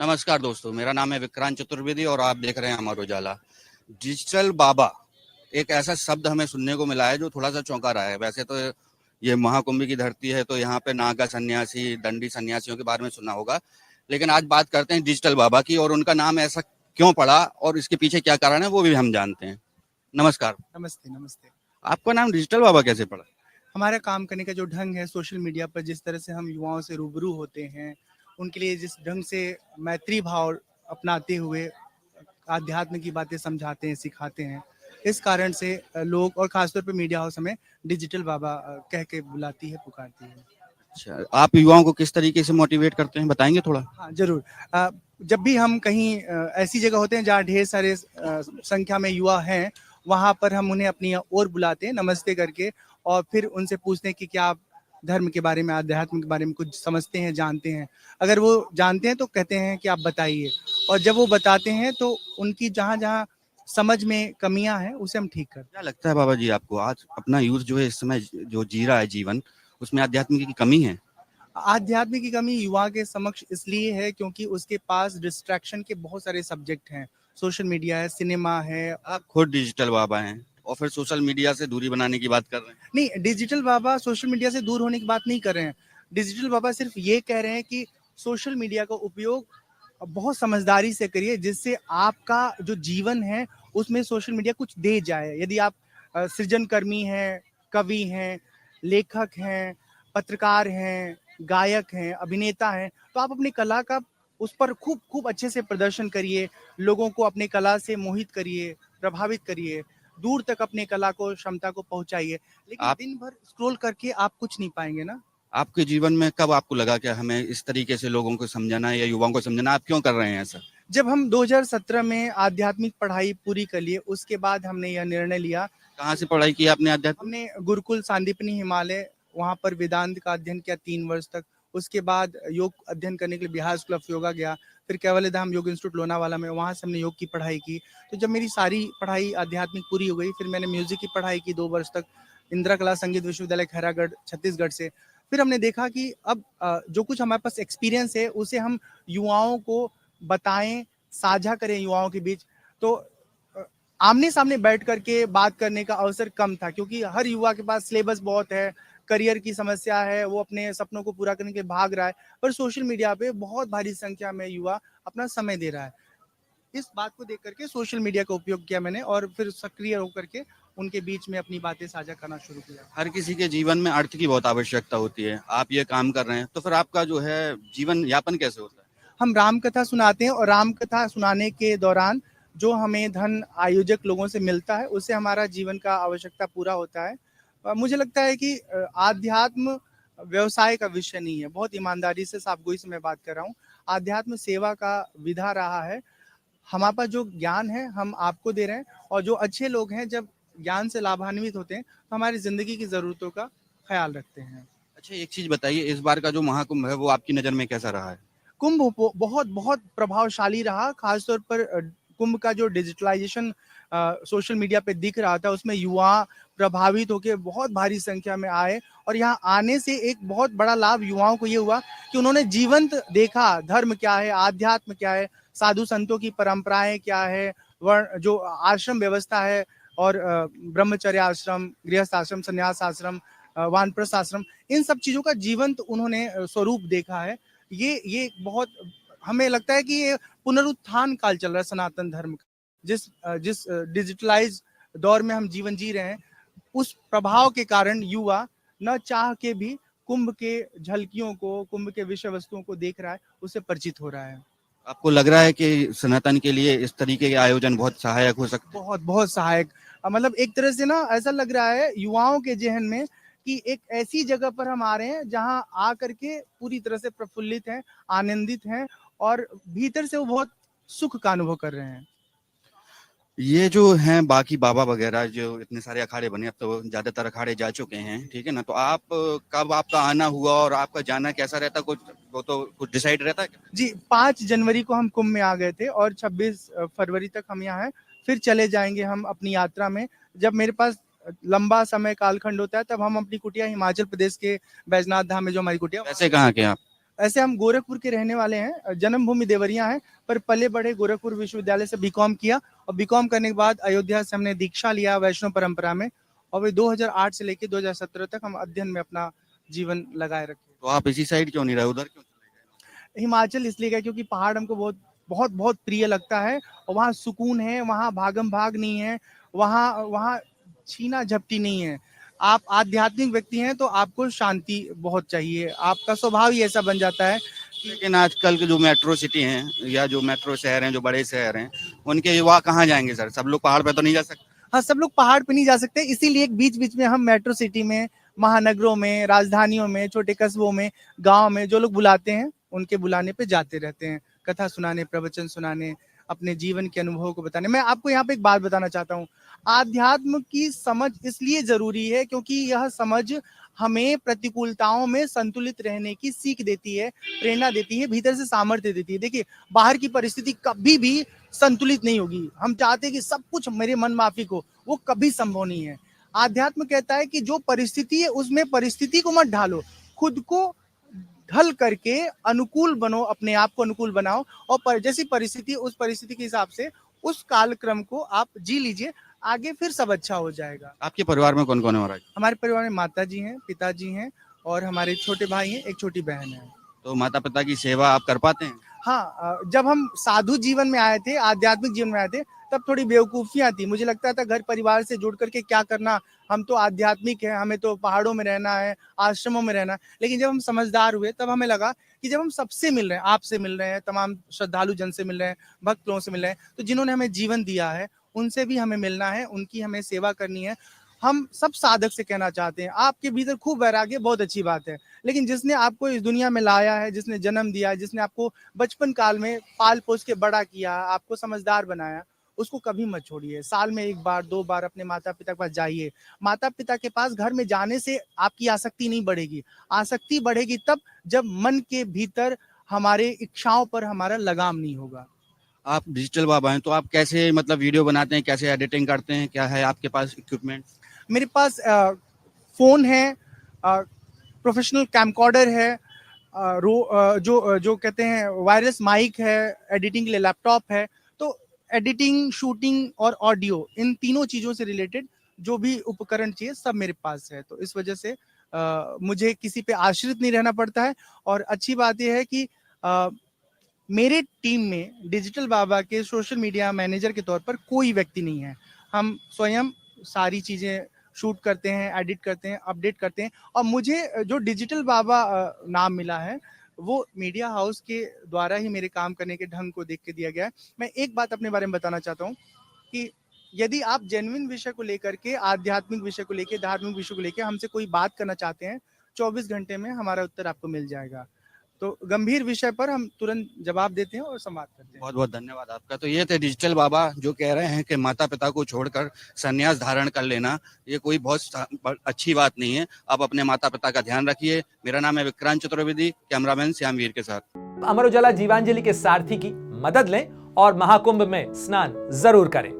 नमस्कार दोस्तों, मेरा नाम है विक्रांत चतुर्वेदी और आप देख रहे हैं अमर उजाला। डिजिटल बाबा एक ऐसा शब्द हमें सुनने को मिला है जो थोड़ा सा चौंका रहा है। वैसे तो ये महाकुंभ की धरती है, तो यहाँ पे नागा सन्यासी, दंडी सन्यासियों के बारे में सुना होगा, लेकिन आज बात करते हैं डिजिटल बाबा की और उनका नाम ऐसा क्यों पड़ा और इसके पीछे क्या कारण है वो भी हम जानते हैं। नमस्कार। नमस्ते नमस्ते। आपका नाम डिजिटल बाबा कैसे पड़ा? हमारा काम करने का जो ढंग है, सोशल मीडिया पर जिस तरह से हम युवाओं से रूबरू होते हैं, उनके लिए जिस ढंग से मैत्री भाव अपनाते हुए आध्यात्म की बातें समझाते हैं, सिखाते हैं, इस कारण से लोग और खासतौर पर मीडिया हाउस हमें डिजिटल बाबा कह के बुलाती है, पुकारती है। अच्छा, आप युवाओं को किस तरीके से मोटिवेट करते हैं, बताएंगे थोड़ा? हाँ, ज़रूर। जब भी हम कहीं ऐसी जगह होते हैं जहाँ ढेर सारे संख्या में युवा हैं, वहाँ पर हम उन्हें अपनी ओर बुलाते हैं नमस्ते करके, और फिर उनसे पूछते हैं कि क्या आप धर्म के बारे में, अध्यात्म के बारे में कुछ समझते हैं, जानते हैं? अगर वो जानते हैं तो कहते हैं कि आप बताइए, और जब वो बताते हैं तो उनकी जहाँ-जहाँ समझ में कमियाँ हैं, उसे हम ठीक करते हैं। क्या लगता है बाबा जी आपको, आज अपना यूथ जो है इस समय जो जी रहा है जीवन, उसमें आध्यात्म की कमी है? आध्यात्म की कमी युवा के समक्ष इसलिए है क्योंकि उसके पास डिस्ट्रैक्शन के बहुत सारे सब्जेक्ट हैं। सोशल मीडिया है, सिनेमा है। आप खुद डिजिटल बाबा हैं और फिर सोशल मीडिया से दूरी बनाने की बात कर रहे हैं। नहीं, डिजिटल बाबा सोशल मीडिया से दूर होने की बात नहीं कर रहे हैं। डिजिटल बाबा सिर्फ ये कह रहे हैं कि सोशल मीडिया का उपयोग बहुत समझदारी से करिए, जिससे आपका जो जीवन है उसमें सोशल मीडिया कुछ दे जाए। यदि आप सृजनकर्मी हैं, कवि हैं, लेखक हैं, पत्रकार हैं, गायक हैं, अभिनेता हैं, तो आप अपनी कला का उस पर खूब खूब अच्छे से प्रदर्शन करिए, लोगों को अपनी कला से मोहित करिए, प्रभावित करिए, दूर तक अपनी कला को, क्षमता को पहुँचाइए। लेकिन आप दिन भर स्क्रॉल करके आप कुछ नहीं पाएँगे ना। आपके जीवन में कब आपको लगा कि हमें इस तरीके से लोगों को समझाना है या युवाओं को समझाना है? आप क्यों कर रहे हैं ऐसा? जब हम 2017 में आध्यात्मिक पढ़ाई पूरी कर लिए, उसके बाद हमने यह निर्णय लिया। कहाँ से पढ़ाई की आपने आध्यात्म? हमने गुरुकुल सांदीपनि हिमालय, वहाँ पर वेदांत का अध्ययन किया 3 वर्ष तक। उसके बाद योग अध्ययन करने के लिए बिहार स्कूल ऑफ योगा गया। फिर कैवल्य धाम योग इंस्टीट्यूट लोनावाला में, वहाँ से हमने योग की पढ़ाई की। तो जब मेरी सारी पढ़ाई आध्यात्मिक पूरी हो गई, फिर मैंने म्यूज़िक की पढ़ाई की 2 वर्ष तक, इंदिरा कला संगीत विश्वविद्यालय खैरागढ़, छत्तीसगढ़ से। फिर हमने देखा कि अब जो कुछ हमारे पास एक्सपीरियंस है, उसे हम युवाओं को बताएँ, साझा करें युवाओं के बीच। तो आमने-सामने बैठ कर के बात करने का अवसर कम था, क्योंकि हर युवा के पास सिलेबस बहुत है, करियर की समस्या है, वो अपने सपनों को पूरा करने के लिए भाग रहा है, पर सोशल मीडिया पे बहुत भारी संख्या में युवा अपना समय दे रहा है। इस बात को देख कर के सोशल मीडिया का उपयोग किया मैंने, और फिर सक्रिय होकर के उनके बीच में अपनी बातें साझा करना शुरू किया। हर किसी के जीवन में अर्थ की बहुत आवश्यकता होती है। आप ये काम कर रहे हैं, तो फिर आपका जो है जीवन यापन कैसे होता है? हम राम कथा सुनाते हैं, और राम कथा सुनाने के दौरान जो हमें धन आयोजक लोगों से मिलता है, उससे हमारा जीवन का आवश्यकता पूरा होता है। मुझे लगता है कि आध्यात्म व्यवसाय का विषय नहीं है। बहुत ईमानदारी से, साफ़गोई से मैं बात कर रहा हूँ। आध्यात्म सेवा का विधा रहा है। हमारे पास जो ज्ञान है, हम आपको दे रहे हैं, और जो अच्छे लोग हैं, जब ज्ञान से लाभान्वित होते हैं, तो हमारी ज़िंदगी की ज़रूरतों का ख़्याल रखते हैं। अच्छा, एक चीज़ बताइए, इस बार का जो महाकुंभ है वो आपकी नज़र में कैसा रहा है? कुंभ बहुत बहुत प्रभावशाली रहा, खासतौर पर कुंभ का जो डिजिटलाइजेशन सोशल मीडिया पे दिख रहा था, उसमें युवा प्रभावित होकर बहुत भारी संख्या में आए, और यहाँ आने से एक बहुत बड़ा लाभ युवाओं को ये हुआ कि उन्होंने जीवंत देखा धर्म क्या है, आध्यात्म क्या है, साधु संतों की परंपराएं क्या है, वर्ण जो आश्रम व्यवस्था है, और ब्रह्मचर्य आश्रम, गृहस्थ आश्रम, संन्यास आश्रम, वानप्रस्थ आश्रम, इन सब चीज़ों का जीवंत उन्होंने स्वरूप देखा है। ये बहुत, हमें लगता है कि ये पुनरुत्थान काल चल रहा है सनातन धर्म का। जिस डिजिटलाइज दौर में हम जीवन जी रहे हैं, उस प्रभाव के कारण युवा न चाह के भी कुंभ के झलकियों को, कुंभ के विषय वस्तुओं को देख रहा है, उससे परिचित हो रहा है। आपको लग रहा है कि सनातन के लिए इस तरीके के आयोजन बहुत सहायक हो सकते हैं? बहुत बहुत सहायक। मतलब एक तरह से ना ऐसा लग रहा है युवाओं के ज़हन में कि एक ऐसी जगह पर हम आ रहे हैं जहां आकर के पूरी तरह से प्रफुल्लित हैं, आनंदित हैं, और भीतर से वो बहुत सुख का अनुभव कर रहे हैं। ये जो हैं बाकी बाबा वगैरह जो इतने सारे अखाड़े बने, अब तो ज़्यादातर अखाड़े जा चुके हैं, ठीक है ना? तो आप कब आपका आना हुआ और आपका जाना कैसा रहता, कुछ वो तो कुछ डिसाइड रहता है क्या? जी, 5 जनवरी को हम कुंभ में आ गए थे, और 26 फरवरी तक हम यहाँ हैं। फिर चले जाएँगे हम अपनी यात्रा में। जब मेरे पास लंबा समय कालखंड होता है, तब हम अपनी कुटिया हिमाचल प्रदेश के बैजनाथ धाम में, जो हमारी कुटिया, वैसे कहाँ के हैं आप? ऐसे हम गोरखपुर के रहने वाले हैं, जन्मभूमि देवरिया है, पर पले बढ़े गोरखपुर विश्वविद्यालय से बीकॉम किया और बीकॉम करने के बाद अयोध्या से हमने दीक्षा लिया वैष्णव परंपरा में और वे 2008 से लेकर 2017 तक हम अध्ययन में अपना जीवन लगाए रखे। तो आप इसी साइड क्यों नहीं रहे, उधर क्यों चले गए? हिमाचल इसलिए गए क्योंकि पहाड़ हमको बहुत बहुत बहुत प्रिय लगता है और वहाँ सुकून है, वहाँ भागम भाग नहीं है, वहाँ वहाँ छीना झपटी नहीं है। आप आध्यात्मिक व्यक्ति हैं तो आपको शांति बहुत चाहिए, आपका स्वभाव ही ऐसा बन जाता है। लेकिन आजकल के जो मेट्रो सिटी हैं या जो मेट्रो शहर हैं, जो बड़े शहर हैं, उनके युवा कहाँ जाएंगे सर? सब लोग पहाड़ पे तो नहीं जा सकते। हाँ, सब लोग पहाड़ पे नहीं जा सकते, इसीलिए बीच बीच में हम मेट्रो सिटी में, महानगरों में, राजधानियों में, छोटे कस्बों में, गांव में जो लोग बुलाते हैं उनके बुलाने पे जाते रहते हैं, कथा सुनाने, प्रवचन सुनाने, अपने जीवन के अनुभव को बताने। मैं आपको यहाँ पे एक बात बताना चाहता हूँ, आध्यात्म की समझ इसलिए जरूरी है क्योंकि यह समझ हमें प्रतिकूलताओं में संतुलित रहने की सीख देती है, प्रेरणा देती है, भीतर से सामर्थ्य देती है। देखिए, बाहर की परिस्थिति कभी भी संतुलित नहीं होगी, हम चाहते हैं कि सब कुछ मेरे मन माफिक हो, वो कभी संभव नहीं है। आध्यात्म कहता है कि जो परिस्थिति है उसमें परिस्थिति को मत ढालो, खुद को ढल करके अनुकूल बनो, अपने आप को अनुकूल बनाओ और जैसी परिस्थिति उस परिस्थिति के हिसाब से उस कालक्रम को आप जी लीजिए, आगे फिर सब अच्छा हो जाएगा। आपके परिवार में कौन कौन है महाराज? हमारे परिवार में माता जी हैं, पिताजी हैं और हमारे छोटे भाई हैं, एक छोटी बहन है। तो माता पिता की सेवा आप कर पाते हैं? हाँ, जब हम साधु जीवन में आए थे, आध्यात्मिक जीवन में आए थे, तब थोड़ी बेवकूफियां थी, मुझे लगता था घर परिवार से जुड़ करके क्या करना, हम तो आध्यात्मिक है, हमें तो पहाड़ों में रहना है, आश्रमों में रहना है। लेकिन जब हम समझदार हुए तब हमें लगा कि जब हम सबसे मिल रहे हैं, आपसे मिल रहे हैं, तमाम श्रद्धालु जन से मिल रहे हैं, भक्त लोगों से मिल रहे हैं, तो जिन्होंने हमें जीवन दिया है उनसे भी हमें मिलना है, उनकी हमें सेवा करनी है। हम सब साधक से कहना चाहते हैं, आपके भीतर खूब वैराग्य, बहुत अच्छी बात है, लेकिन जिसने आपको इस दुनिया में लाया है, जिसने जन्म दिया है, जिसने आपको बचपन काल में पाल पोस के बड़ा किया, आपको समझदार बनाया, उसको कभी मत छोड़िए। साल में 1 बार 2 बार अपने माता पिता के पास जाइए। माता पिता के पास घर में जाने से आपकी आसक्ति नहीं बढ़ेगी, आसक्ति बढ़ेगी तब जब मन के भीतर हमारे इच्छाओं पर हमारा लगाम नहीं होगा। आप डिजिटल बाबा हैं, तो आप कैसे मतलब वीडियो बनाते हैं, कैसे एडिटिंग करते हैं, क्या है आपके पास इक्विपमेंट? मेरे पास फोन है, प्रोफेशनल कैमकॉर्डर है, जो कहते हैं वायरलेस माइक है, एडिटिंग के लिए लैपटॉप है। तो एडिटिंग, शूटिंग और ऑडियो, इन तीनों चीजों से रिलेटेड जो भी उपकरण चाहिए सब मेरे पास है। तो इस वजह से मुझे किसी पे आश्रित नहीं रहना पड़ता है। और अच्छी बात यह है कि मेरे टीम में डिजिटल बाबा के सोशल मीडिया मैनेजर के तौर पर कोई व्यक्ति नहीं है। हम स्वयं सारी चीजें शूट करते हैं, एडिट करते हैं, अपडेट करते हैं। और मुझे जो डिजिटल बाबा नाम मिला है वो मीडिया हाउस के द्वारा ही मेरे काम करने के ढंग को देख के दिया गया है। मैं एक बात अपने बारे में बताना चाहता हूँ कि यदि आप जेन्युइन विषय को लेकर के, आध्यात्मिक विषय को लेकर, धार्मिक विषय को लेकर हमसे कोई बात करना चाहते हैं, 24 घंटे में हमारा उत्तर आपको मिल जाएगा। तो गंभीर विषय पर हम तुरंत जवाब देते हैं और संवाद करते हैं। बहुत बहुत धन्यवाद आपका। तो ये थे डिजिटल बाबा जो कह रहे हैं कि माता पिता को छोड़कर संन्यास धारण कर लेना ये कोई बहुत अच्छी बात नहीं है। आप अपने माता पिता का ध्यान रखिए। मेरा नाम है विक्रांत चतुर्वेदी, कैमरामैन श्याम वीर के साथ। अमर उजाला जीवांजलि के सारथी की मदद लें और महाकुंभ में स्नान जरूर करें।